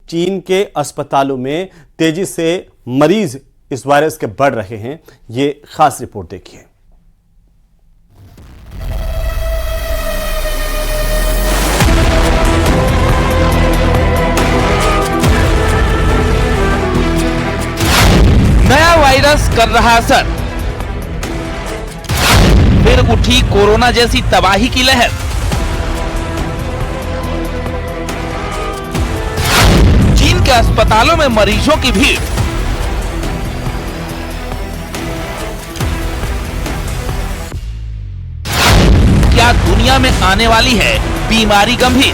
चीन के अस्पतालों में तेजी से मरीज इस वायरस के बढ़ रहे हैं। ये खास रिपोर्ट देखिए। नया वायरस कर रहा असर, फिर उठी कोरोना जैसी तबाही की लहर। चीन के अस्पतालों में मरीजों की भीड़। क्या दुनिया में आने वाली है बीमारी गंभीर?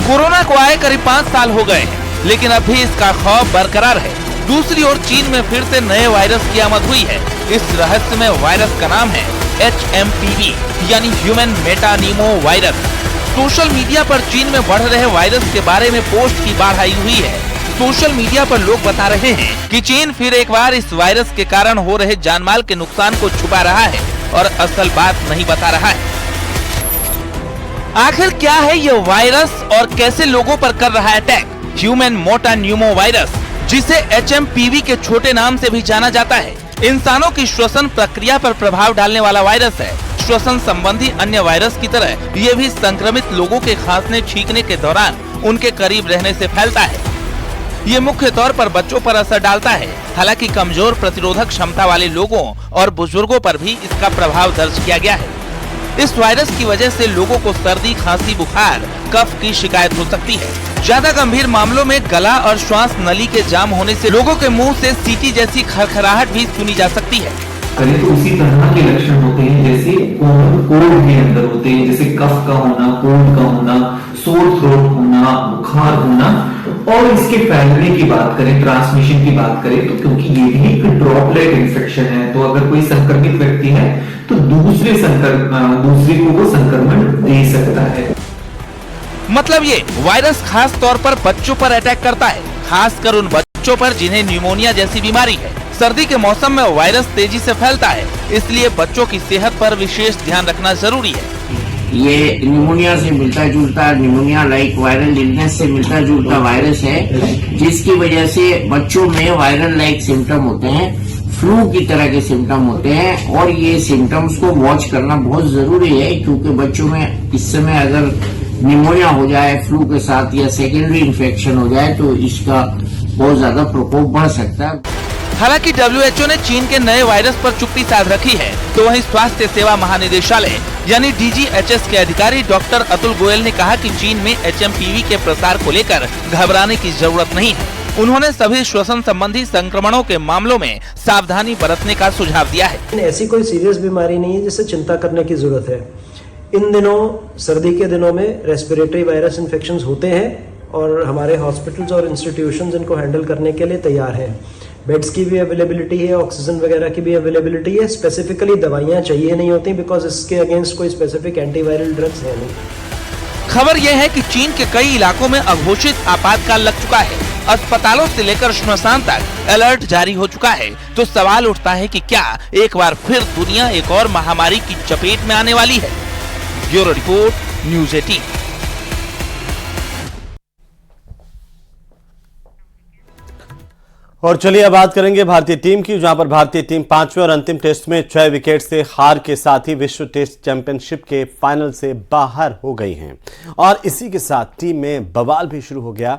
कोरोना को आए करीब 5 साल हो गए हैं, लेकिन अभी इसका खौफ बरकरार है। दूसरी ओर चीन में फिर से नए वायरस की आमद हुई है। इस रहस्यमय वायरस का नाम है HMPV यानी ह्यूमन मेटानीमो वायरस। सोशल मीडिया पर चीन में बढ़ रहे वायरस के बारे में पोस्ट की बाढ़ आई हुई है। सोशल मीडिया पर लोग बता रहे हैं कि चीन फिर एक बार इस वायरस के कारण हो रहे जानमाल के नुकसान को छुपा रहा है और असल बात नहीं बता रहा है। आखिर क्या है ये वायरस और कैसे लोगों पर कर रहा है अटैक? ह्यूमन मेटानीमो वायरस, जिसे HMPV के छोटे नाम से भी जाना जाता है, इंसानों की श्वसन प्रक्रिया पर प्रभाव डालने वाला वायरस है। श्वसन संबंधी अन्य वायरस की तरह ये भी संक्रमित लोगों के खांसने छींकने के दौरान उनके करीब रहने से फैलता है। ये मुख्य तौर पर बच्चों पर असर डालता है। हालांकि कमजोर प्रतिरोधक क्षमता वाले लोगों और बुजुर्गों पर भी इसका प्रभाव दर्ज किया गया है। इस वायरस की वजह से लोगों को सर्दी, खांसी, बुखार, कफ की शिकायत हो सकती है। ज्यादा गंभीर मामलों में गला और श्वास नली के जाम होने से लोगों के मुंह से सीटी जैसी खरखराहट भी सुनी जा सकती है। करें तो उसी तरह के लक्षण होते हैं जैसे कोल्ड के अंदर होते हैं, जैसे कफ का होना, कोल्ड का होना, सोर थ्रोट होना, बुखार होना। और इसके फैलने की बात करें, ट्रांसमिशन की बात करें तो क्योंकि ये भी एक ड्रॉपलेट इन्फेक्शन है, तो अगर कोई संक्रमित व्यक्ति है तो दूसरे को वो संक्रमण दे सकता है। मतलब ये वायरस खास तौर पर बच्चों पर अटैक करता है, खासकर उन बच्चों पर जिन्हें न्यूमोनिया जैसी बीमारी है। सर्दी के मौसम में वायरस तेजी से फैलता है, इसलिए बच्चों की सेहत पर विशेष ध्यान रखना जरूरी है। ये न्यूमोनिया से मिलता जुलता, न्यूमोनिया लाइक वायरल इलनेस से मिलता जुलता वायरस है, जिसकी वजह से बच्चों में वायरल लाइक सिम्टम होते हैं, फ्लू की तरह के सिम्टम होते हैं। और ये सिम्टम्स को वॉच करना बहुत जरूरी है, क्योंकि बच्चों में इस समय अगर निमोनिया हो जाए फ्लू के साथ या सेकेंडरी इन्फेक्शन हो जाए तो इसका बहुत ज्यादा प्रकोप बढ़ सकता है। हालांकि WHO ने चीन के नए वायरस पर चुप्पी साध रखी है, तो वहीं स्वास्थ्य सेवा महानिदेशालय यानी DGHS के अधिकारी डॉक्टर अतुल गोयल ने कहा कि चीन में HMPV के प्रसार को लेकर घबराने की जरूरत नहीं है। उन्होंने सभी श्वसन संबंधी संक्रमणों के मामलों में सावधानी बरतने का सुझाव दिया है। ऐसी कोई सीरियस बीमारी नहीं है जिससे चिंता करने की जरूरत है। इन दिनों, सर्दी के दिनों में रेस्पिरेटरी वायरस इन्फेक्शंस होते हैं और हमारे हॉस्पिटल्स और इंस्टीट्यूशंस इनको हैंडल करने के लिए तैयार हैं। बेड्स की भी अवेलेबिलिटी है, ऑक्सीजन वगैरह की भी अवेलेबिलिटी है। स्पेसिफिकली दवाइयाँ चाहिए नहीं होती, बिकॉज इसके अगेंस्ट कोई स्पेसिफिक एंटीवायरल ड्रग्स है नहीं। खबर यह है कि चीन के कई इलाकों में अघोषित आपातकाल लग चुका है। अस्पतालों से लेकर श्मशान तक अलर्ट जारी हो चुका है। तो सवाल उठता है कि क्या एक बार फिर दुनिया एक और महामारी की चपेट में आने वाली है? Bureau report, news 18। और चलिए अब बात करेंगे भारतीय टीम की, जहां पर भारतीय टीम 5वें और अंतिम टेस्ट में 6 विकेट से हार के साथ ही विश्व टेस्ट चैंपियनशिप के फाइनल से बाहर हो गई हैं। और इसी के साथ टीम में बवाल भी शुरू हो गया।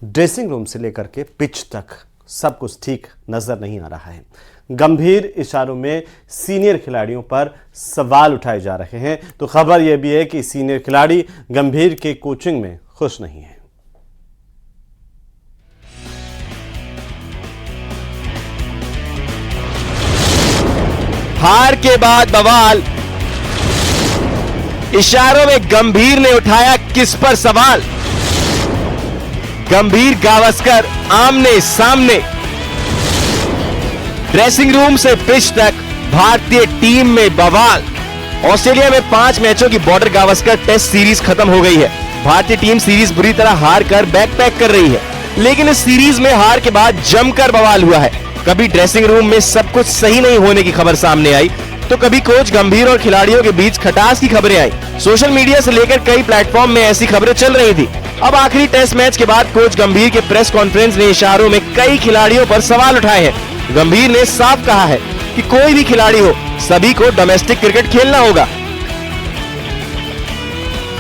ड्रेसिंग रूम से लेकर के पिच तक सब कुछ ठीक नजर नहीं आ रहा है। गंभीर इशारों में सीनियर खिलाड़ियों पर सवाल उठाए जा रहे हैं। तो खबर यह भी है कि सीनियर खिलाड़ी गंभीर के कोचिंग में खुश नहीं है। हार के बाद बवाल, इशारों में गंभीर ने उठाया किस पर सवाल। गंभीर गावस्कर आमने सामने, ड्रेसिंग रूम से पिच तक भारतीय टीम में बवाल। ऑस्ट्रेलिया में 5 मैचों की बॉर्डर गावस्कर टेस्ट सीरीज खत्म हो गई है। भारतीय टीम सीरीज बुरी तरह हार कर बैक पैक कर रही है, लेकिन इस सीरीज में हार के बाद जमकर बवाल हुआ है। कभी ड्रेसिंग रूम में सब कुछ सही नहीं होने की खबर सामने आई, तो कभी कोच गंभीर और खिलाड़ियों के बीच खटास की खबरें आई। सोशल मीडिया से लेकर कई प्लेटफॉर्म में ऐसी खबरें चल रही थी। अब आखिरी टेस्ट मैच के बाद कोच गंभीर के प्रेस कॉन्फ्रेंस ने इशारों में कई खिलाड़ियों पर सवाल उठाए हैं। गंभीर ने साफ कहा है कि कोई भी खिलाड़ी हो, सभी को डोमेस्टिक क्रिकेट खेलना होगा।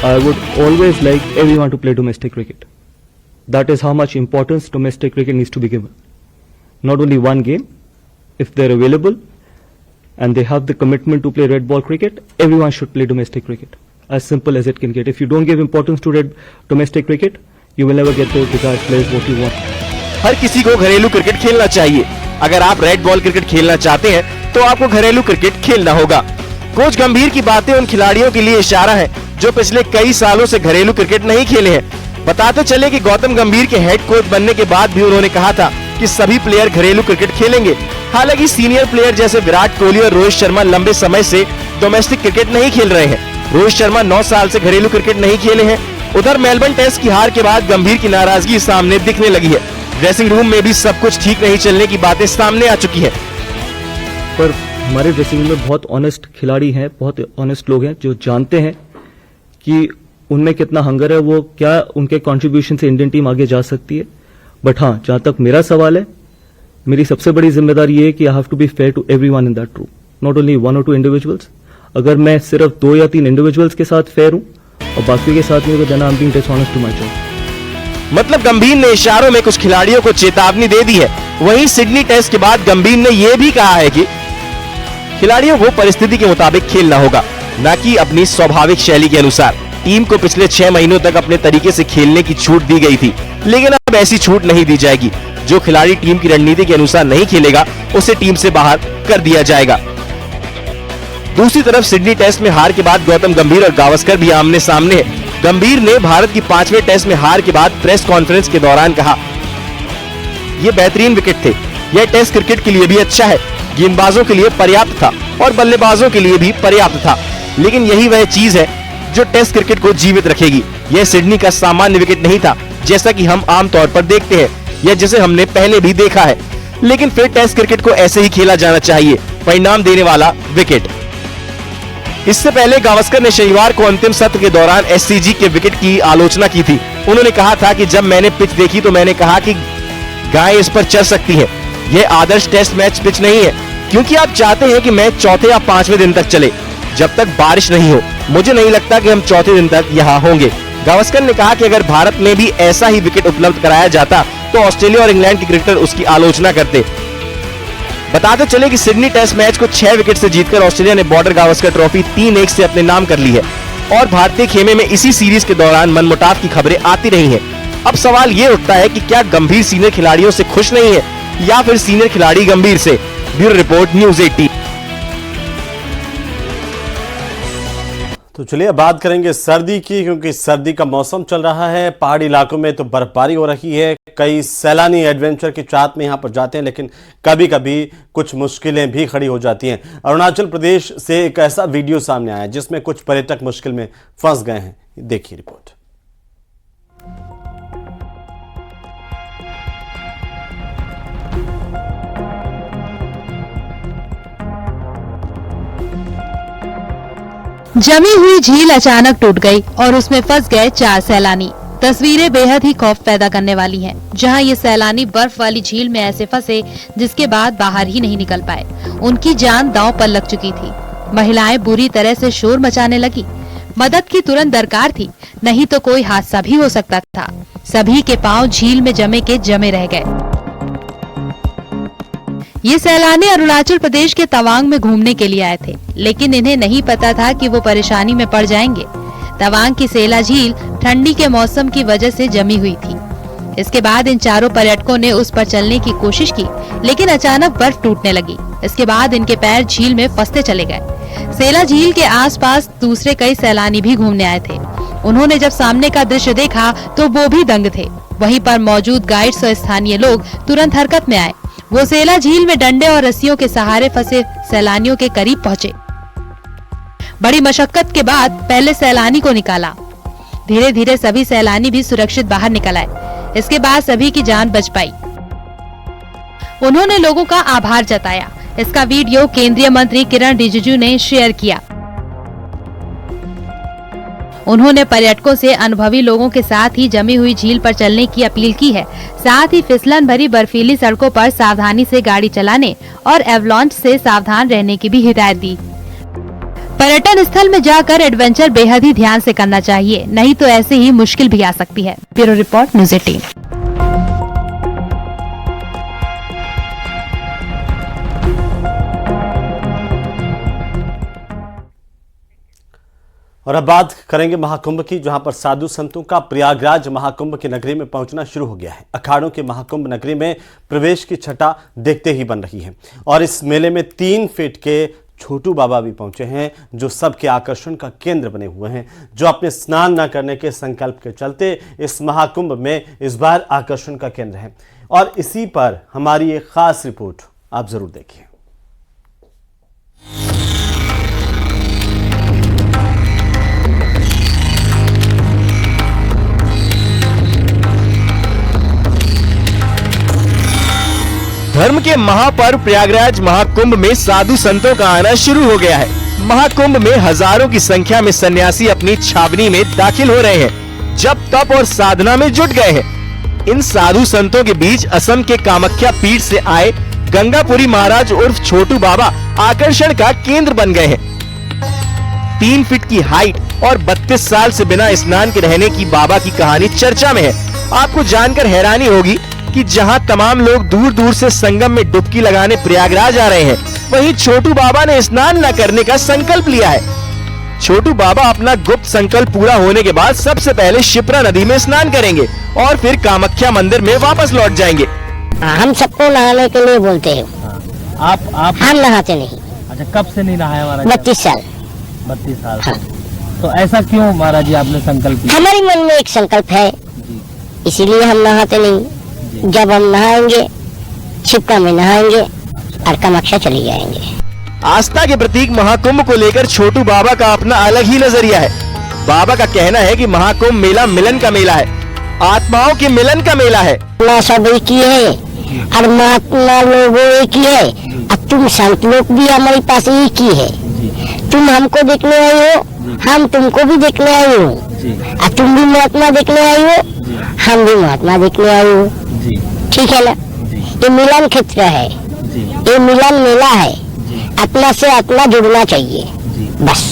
I would always like everyone to play domestic cricket. That is how much importance domestic cricket needs to be given. Not only one game, if they're available and they have the commitment to play red ball cricket, everyone should play domestic cricket. As simple as it can get. If you don't give importance to domestic cricket, you will never get those desired players what you want. हर किसी को घरेलू cricket खेलना चाहिए। अगर आप red ball cricket खेलना चाहते हैं तो आपको घरेलू क्रिकेट खेलना होगा। कोच गंभीर की बातें उन खिलाड़ियों के लिए इशारा है जो पिछले कई सालों से घरेलू क्रिकेट नहीं खेले हैं। बताते चले कि गौतम गंभीर के हेड कोच बनने के बाद भी उन्होंने कहा था कि सभी प्लेयर घरेलू क्रिकेट खेलेंगे। हालांकि सीनियर प्लेयर जैसे विराट कोहली और रोहित शर्मा लंबे समय से डोमेस्टिक क्रिकेट नहीं खेल रहे हैं। रोहित शर्मा 9 साल से घरेलू क्रिकेट नहीं खेले हैं। उधर मेलबर्न टेस्ट की हार के बाद गंभीर की नाराजगी सामने दिखने लगी है। ड्रेसिंग रूम में भी सब कुछ ठीक नहीं चलने की बातें सामने आ चुकी है। पर हमारे ड्रेसिंग रूम में बहुत ऑनेस्ट खिलाड़ी हैं, बहुत ऑनेस्ट लोग हैं जो जानते हैं कि उनमें कितना हंगर है, वो क्या उनके कंट्रीब्यूशन से इंडियन टीम आगे जा सकती है। बट हाँ, जहां तक मेरा सवाल है, मेरी सबसे बड़ी जिम्मेदारी ये है कि I have to be fair to everyone in that room, not only 1 or 2 individuals. अगर मैं सिर्फ 2 या 3 इंडिविजुअल्स के साथ फेयर हूं और बाकी के साथ नहीं, तो then I am being dishonest to my job. मतलब गंभीर ने इशारों में कुछ खिलाड़ियों को चेतावनी दे दी है। वहीं सिडनी टेस्ट के बाद गंभीर ने यह भी कहा है कि खिलाड़ियों को परिस्थिति के मुताबिक खेलना होगा, न कि अपनी स्वाभाविक शैली के अनुसार। टीम को पिछले 6 महीनों तक अपने तरीके से खेलने की छूट दी गई थी, लेकिन अब ऐसी छूट नहीं दी जाएगी। जो खिलाड़ी टीम की रणनीति के अनुसार नहीं खेलेगा, उसे टीम से बाहर कर दिया जाएगा। दूसरी तरफ सिडनी टेस्ट में हार के बाद गौतम गंभीर और गावस्कर भी आमने सामने हैं। गंभीर ने भारत की 5वें टेस्ट में हार के बाद प्रेस कॉन्फ्रेंस के दौरान कहा, ये बेहतरीन विकेट थे, यह टेस्ट क्रिकेट के लिए भी अच्छा है, गेंदबाजों के लिए पर्याप्त था और बल्लेबाजों के लिए भी पर्याप्त था, लेकिन यही वह चीज है जो टेस्ट क्रिकेट को जीवित रखेगी। यह सिडनी का सामान्य विकेट नहीं था, जैसा कि हम आमतौर पर देखते हैं या जिसे हमने पहले भी देखा है, लेकिन फिर टेस्ट क्रिकेट को ऐसे ही खेला जाना चाहिए, परिणाम देने वाला विकेट। इससे पहले गावस्कर ने शनिवार को अंतिम सत्र के दौरान एससीजी के विकेट की आलोचना की थी। उन्होंने कहा था कि जब मैंने पिच देखी तो मैंने कहा कि गाय इस पर चढ़ सकती है। यह आदर्श टेस्ट मैच पिच नहीं है, क्योंकि आप चाहते हैं कि मैच चौथे या 5वें दिन तक चले, जब तक बारिश नहीं हो। मुझे नहीं लगता कि हम चौथे दिन तक यहाँ होंगे। गावस्कर ने कहा कि अगर भारत में भी ऐसा ही विकेट उपलब्ध कराया जाता तो ऑस्ट्रेलिया और इंग्लैंड के क्रिकेटर उसकी आलोचना करते। बताते चले कि सिडनी टेस्ट मैच को 6 विकेट से जीतकर ऑस्ट्रेलिया ने बॉर्डर गावस्कर ट्रॉफी 3-1 से अपने नाम कर ली है और भारतीय खेमे में इसी सीरीज के दौरान मनमुटाव की खबरें आती रही हैं। अब सवाल ये उठता है कि क्या गंभीर सीनियर खिलाड़ियों से खुश नहीं है या फिर सीनियर खिलाड़ी गंभीर से। Bureau report, news 18। तो चलिए अब बात करेंगे सर्दी की, क्योंकि सर्दी का मौसम चल रहा है। पहाड़ी इलाकों में तो बर्फबारी हो रही है। कई सैलानी एडवेंचर की चाहत में यहां पर जाते हैं, लेकिन कभी कभी कुछ मुश्किलें भी खड़ी हो जाती हैं। अरुणाचल प्रदेश से एक ऐसा वीडियो सामने आया जिसमें कुछ पर्यटक मुश्किल में फंस गए हैं। देखिए रिपोर्ट। जमी हुई झील अचानक टूट गई और उसमें फंस गए 4 सैलानी। तस्वीरें बेहद ही खौफ पैदा करने वाली हैं, जहां ये सैलानी बर्फ वाली झील में ऐसे फंसे जिसके बाद बाहर ही नहीं निकल पाए। उनकी जान दांव पर लग चुकी थी। महिलाएं बुरी तरह से शोर मचाने लगी। मदद की तुरंत दरकार थी, नहीं तो कोई हादसा भी हो सकता था। सभी के पांव झील में जमे रह गए। ये सैलानी अरुणाचल प्रदेश के तवांग में घूमने के लिए आए थे, लेकिन इन्हें नहीं पता था कि वो परेशानी में पड़ जाएंगे। तवांग की सेला झील ठंडी के मौसम की वजह से जमी हुई थी। इसके बाद इन चारों पर्यटकों ने उस पर चलने की कोशिश की, लेकिन अचानक बर्फ टूटने लगी। इसके बाद इनके पैर झील में फंसते चले गए। सेला झील के आसपास दूसरे कई सैलानी भी घूमने आए थे। उन्होंने जब सामने का दृश्य देखा तो वो भी दंग थे। वहीं पर मौजूद गाइड्स और स्थानीय लोग तुरंत हरकत में आए। वो सेला झील में डंडे और रस्सियों के सहारे फंसे सैलानियों के करीब पहुंचे। बड़ी मशक्कत के बाद पहले सैलानी को निकाला। धीरे धीरे सभी सैलानी भी सुरक्षित बाहर निकल आए। इसके बाद सभी की जान बच पाई। उन्होंने लोगों का आभार जताया। इसका वीडियो केंद्रीय मंत्री किरण रिजिजू ने शेयर किया। उन्होंने पर्यटकों से अनुभवी लोगों के साथ ही जमी हुई झील पर चलने की अपील की है। साथ ही फिसलन भरी बर्फीली सड़कों पर सावधानी से गाड़ी चलाने और एवलांच से सावधान रहने की भी हिदायत दी। पर्यटन स्थल में जाकर एडवेंचर बेहद ही ध्यान से करना चाहिए, नहीं तो ऐसे ही मुश्किल भी आ सकती है। Bureau report, news 18। और अब बात करेंगे महाकुंभ की, जहां पर साधु संतों का प्रयागराज महाकुंभ की नगरी में पहुंचना शुरू हो गया है। अखाड़ों के महाकुंभ नगरी में प्रवेश की छटा देखते ही बन रही है और इस मेले में 3 फीट के छोटू बाबा भी पहुंचे हैं, जो सबके आकर्षण का केंद्र बने हुए हैं, जो अपने स्नान न करने के संकल्प के चलते इस महाकुंभ में इस बार आकर्षण का केंद्र है। और इसी पर हमारी एक खास रिपोर्ट आप जरूर देखिए। धर्म के महापर्व प्रयागराज महाकुंभ में साधु संतों का आना शुरू हो गया है। महाकुंभ में हजारों की संख्या में सन्यासी अपनी छावनी में दाखिल हो रहे हैं, जप तप और साधना में जुट गए हैं। इन साधु संतों के बीच असम के कामाख्या पीठ से आए गंगापुरी महाराज उर्फ छोटू बाबा आकर्षण का केंद्र बन गए हैं। 3 फीट की हाइट और 32 साल से बिना स्नान के रहने की बाबा की कहानी चर्चा में है। आपको जानकर हैरानी होगी कि जहां तमाम लोग दूर दूर से संगम में डुबकी लगाने प्रयागराज आ रहे हैं, वहीं छोटू बाबा ने स्नान न करने का संकल्प लिया है। छोटू बाबा अपना गुप्त संकल्प पूरा होने के बाद सबसे पहले शिप्रा नदी में स्नान करेंगे और फिर कामाख्या मंदिर में वापस लौट जाएंगे। हम सबको नहाने के लिए बोलते हैं। आप हम नहाते नहीं। अच्छा, कब से नहीं नहाया महाराज? 32 साल। 32 साल। हाँ। तो ऐसा क्यों महाराज जी आपने संकल्प लिया? हमारे मन में एक संकल्प है, इसीलिए हम नहाते नहीं। जब हम नहाएंगे, शिप्रा में नहाएंगे और कामाख्या चले जाएंगे। आस्था के प्रतीक महाकुंभ को लेकर छोटू बाबा का अपना अलग ही नजरिया है। बाबा का कहना है कि महाकुंभ मेला मिलन का मेला है, आत्माओं के मिलन का मेला है। ना सब एक ही है और महात्मा लोगों एक ही है, और तुम संत लोग भी हमारे पास एक ही है। तुम हमको देखने आई हो, हम तुमको भी देखने आई हो, और तुम भी महात्मा देखने आई हो, हम भी महात्मा देखने आई हो। ठीक है ना? ये मिलन क्षेत्र है, ये मिलन मेला है। आत्मा से आत्मा जुड़ना चाहिए, बस।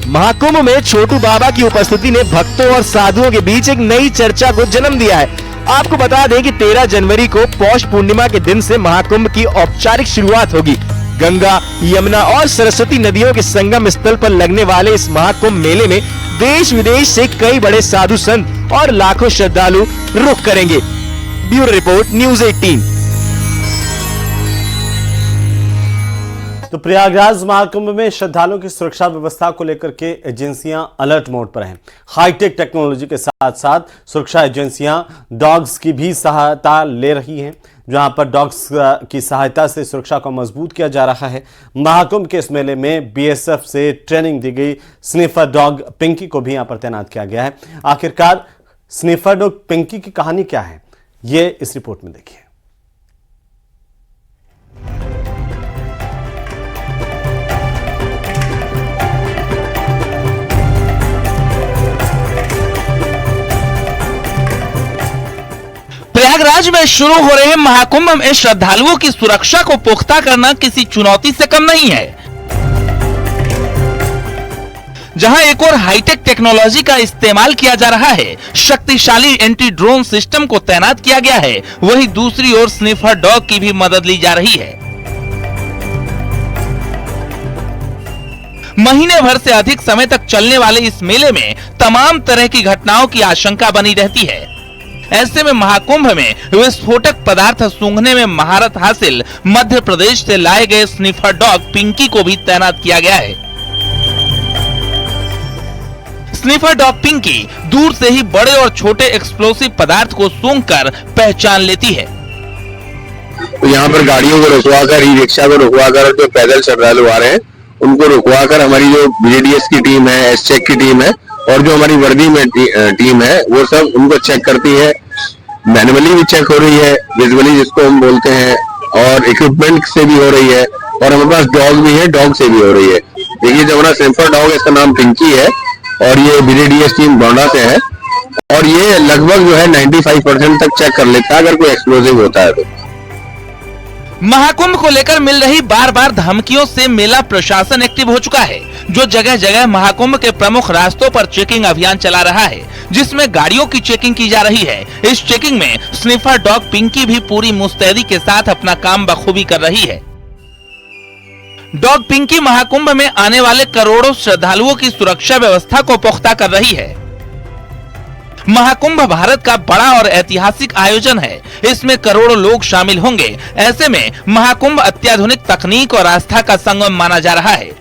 महाकुंभ में छोटू बाबा की उपस्थिति ने भक्तों और साधुओं के बीच एक नई चर्चा को जन्म दिया है। आपको बता दें कि 13 जनवरी को पौष पूर्णिमा के दिन से महाकुंभ की औपचारिक शुरुआत होगी। गंगा, यमुना और सरस्वती नदियों के संगम स्थल पर लगने वाले इस महाकुंभ मेले में देश विदेश से कई बड़े साधु संत और लाखों श्रद्धालु रुख करेंगे। Bureau report, news 18। तो प्रयागराज महाकुंभ में श्रद्धालुओं की सुरक्षा व्यवस्था को लेकर के एजेंसियां अलर्ट मोड पर हैं। हाईटेक टेक्नोलॉजी के साथ साथ सुरक्षा एजेंसियां डॉग्स की भी सहायता ले रही हैं, जहां पर डॉग्स की सहायता से सुरक्षा को मजबूत किया जा रहा है। महाकुंभ के इस मेले में बीएसएफ से ट्रेनिंग दी गई स्निफर डॉग पिंकी को भी यहां पर तैनात किया गया है। आखिरकार स्निफर डॉग पिंकी की कहानी क्या है, ये इस रिपोर्ट में देखिए। प्रयागराज में शुरू हो रहे महाकुंभ में श्रद्धालुओं की सुरक्षा को पुख्ता करना किसी चुनौती से कम नहीं है। जहां एक और हाईटेक टेक्नोलॉजी का इस्तेमाल किया जा रहा है, शक्तिशाली एंटी ड्रोन सिस्टम को तैनात किया गया है, वहीं दूसरी ओर स्निफर डॉग की भी मदद ली जा रही है। महीने भर से अधिक समय तक चलने वाले इस मेले में तमाम तरह की घटनाओं की आशंका बनी रहती है। ऐसे में महाकुंभ में विस्फोटक पदार्थ सूंघने में महारत हासिल मध्य प्रदेश से लाए गए स्निफर डॉग पिंकी को भी तैनात किया गया है। स्निफर डॉग पिंकी दूर से ही बड़े और छोटे एक्सप्लोसिव पदार्थ को सूंघकर पहचान लेती है। तो यहाँ पर गाड़ियों को रुकवाकर, ई रिक्शा को रुकवाकर, जो पैदल श्रद्धालु आ रहे हैं उनको रुकवाकर हमारी जो बीडीएस की टीम है, एसचेक की टीम है और जो हमारी वर्दी में टीम है, वो सब उनको चेक करती है। मैनुअली भी चेक हो रही है, विजुअली जिसको हम बोलते हैं, और इक्विपमेंट से भी हो रही है, और हमारे पास डॉग भी है, डॉग से भी हो रही है। देखिए जो हमारा स्निफर डॉग है, इसका नाम पिंकी है और ये BDDS टीम बौंडा से है, और ये लगभग जो है 95% तक चेक कर लेता है अगर कोई एक्सप्लोजिव होता है तो। महाकुंभ को लेकर मिल रही बार बार धमकियों से मेला प्रशासन एक्टिव हो चुका है, जो जगह जगह महाकुंभ के प्रमुख रास्तों पर चेकिंग अभियान चला रहा है, जिसमें गाड़ियों की चेकिंग की जा रही है। इस चेकिंग में स्निफर डॉग पिंकी भी पूरी मुस्तैदी के साथ अपना काम बखूबी कर रही है। डॉग पिंकी महाकुंभ में आने वाले करोड़ों श्रद्धालुओं की सुरक्षा व्यवस्था को पुख्ता कर रही है। महाकुंभ भारत का बड़ा और ऐतिहासिक आयोजन है, इसमें करोड़ों लोग शामिल होंगे। ऐसे में महाकुंभ अत्याधुनिक तकनीक और आस्था का संगम माना जा रहा है।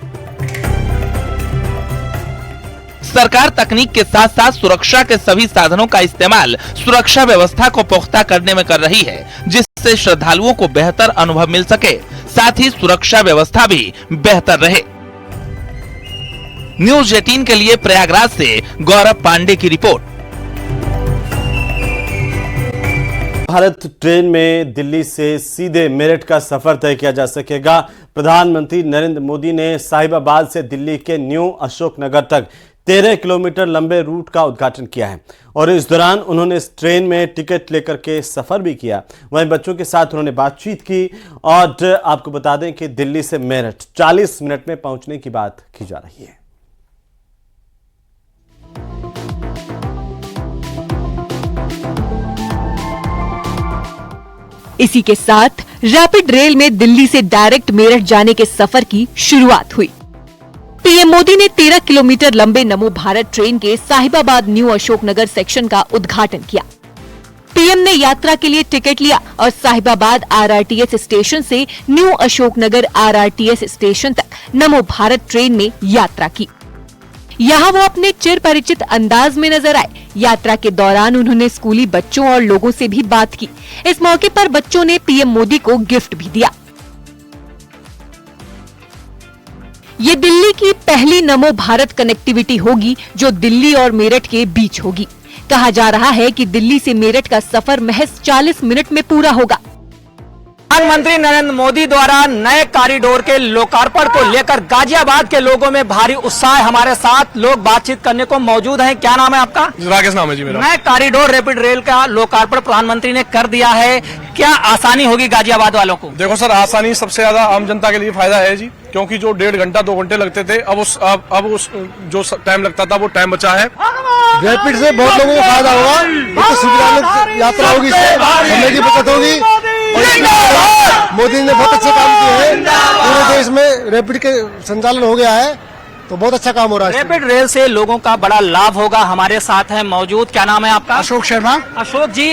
सरकार तकनीक के साथ साथ सुरक्षा के सभी साधनों का इस्तेमाल सुरक्षा व्यवस्था को पुख्ता करने में कर रही है, जिससे श्रद्धालुओं को बेहतर अनुभव मिल सके, साथ ही सुरक्षा व्यवस्था भी बेहतर रहे। न्यूज 18 के लिए प्रयागराज से गौरव पांडे की रिपोर्ट। भारत ट्रेन में दिल्ली से सीधे मेरठ का सफर तय किया जा सकेगा। प्रधानमंत्री नरेंद्र मोदी ने साहिबाबाद से दिल्ली के न्यू अशोकनगर तक 13 किलोमीटर लंबे रूट का उद्घाटन किया है और इस दौरान उन्होंने इस ट्रेन में टिकट लेकर के सफर भी किया। वहीं बच्चों के साथ उन्होंने बातचीत की और आपको बता दें कि दिल्ली से मेरठ 40 मिनट में पहुंचने की बात की जा रही है। इसी के साथ रैपिड रेल में दिल्ली से डायरेक्ट मेरठ जाने के सफर की शुरुआत हुई। पीएम मोदी ने 13 किलोमीटर लंबे नमो भारत ट्रेन के साहिबाबाद न्यू अशोकनगर सेक्शन का उद्घाटन किया। पीएम ने यात्रा के लिए टिकट लिया और साहिबाबाद RRTS स्टेशन से न्यू अशोकनगर RRTS स्टेशन तक नमो भारत ट्रेन में यात्रा की। यहाँ वो अपने चिर परिचित अंदाज में नजर आए। यात्रा के दौरान उन्होंने स्कूली बच्चों और लोगों से भी बात की। इस मौके पर बच्चों ने पीएम मोदी को गिफ्ट भी दिया। ये दिल्ली की पहली नमो भारत कनेक्टिविटी होगी जो दिल्ली और मेरठ के बीच होगी। कहा जा रहा है कि दिल्ली से मेरठ का सफर महज 40 मिनट में पूरा होगा। प्रधानमंत्री नरेंद्र मोदी द्वारा नए कॉरिडोर के लोकार्पण को लेकर गाजियाबाद के लोगों में भारी उत्साह है। हमारे साथ लोग बातचीत करने को मौजूद हैं। क्या नाम है आपका? राकेश नाम है जी मेरा। नए कॉरिडोर रैपिड रेल का लोकार्पण प्रधानमंत्री ने कर दिया है, क्या आसानी होगी गाजियाबाद वालों को? देखो सर, आसानी सबसे ज्यादा आम जनता के लिए फायदा है जी, क्योंकि जो 1.5 घंटा 2 घंटे लगते थे अब उस जो टाइम लगता था वो टाइम बचा है। रैपिड से बहुत लोगों को फायदा होगा, बहुत सुविधाजनक यात्रा होगी, समय की बचत होगी। मोदी ने बहुत अच्छे काम किए हैं, पूरे देश में रैपिड के संचालन हो गया है तो बहुत अच्छा काम हो रहा है। रैपिड रेल से लोगों का बड़ा लाभ होगा। हमारे साथ है मौजूद, क्या नाम है आपका? अशोक शर्मा। अशोक जी,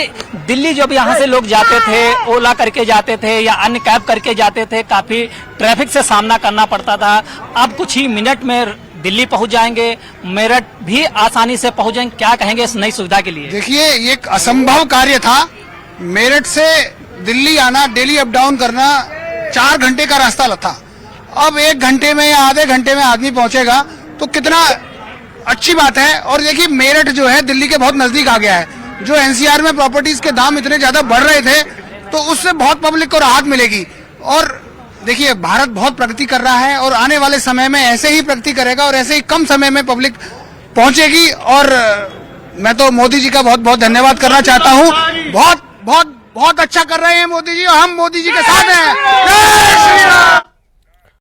दिल्ली जब यहाँ से लोग जाते थे, ओला करके जाते थे या अन्य कैब करके जाते थे, काफी ट्रैफिक से सामना करना पड़ता था। अब कुछ ही मिनट में दिल्ली पहुंच जाएंगे, मेरठ भी आसानी से पहुंच जाएंगे। क्या कहेंगे इस नई सुविधा के लिए? देखिए, ये एक असंभव कार्य था। मेरठ से दिल्ली आना, डेली अप डाउन करना 4 घंटे का रास्ता था। अब 1 घंटे में या आधे घंटे में आदमी पहुंचेगा तो कितना अच्छी बात है। और देखिए, मेरठ जो है दिल्ली के बहुत नजदीक आ गया है। जो NCR में प्रॉपर्टीज के दाम इतने ज्यादा बढ़ रहे थे तो उससे बहुत पब्लिक को राहत मिलेगी। और देखिए, भारत बहुत प्रगति कर रहा है और आने वाले समय में ऐसे ही प्रगति करेगा और ऐसे ही कम समय में पब्लिक पहुंचेगी। और मैं तो मोदी जी का बहुत बहुत धन्यवाद करना चाहता हूँ। बहुत बहुत बहुत अच्छा कर रहे हैं मोदी जी, हम मोदी जी के साथ हैं। जय श्री राम।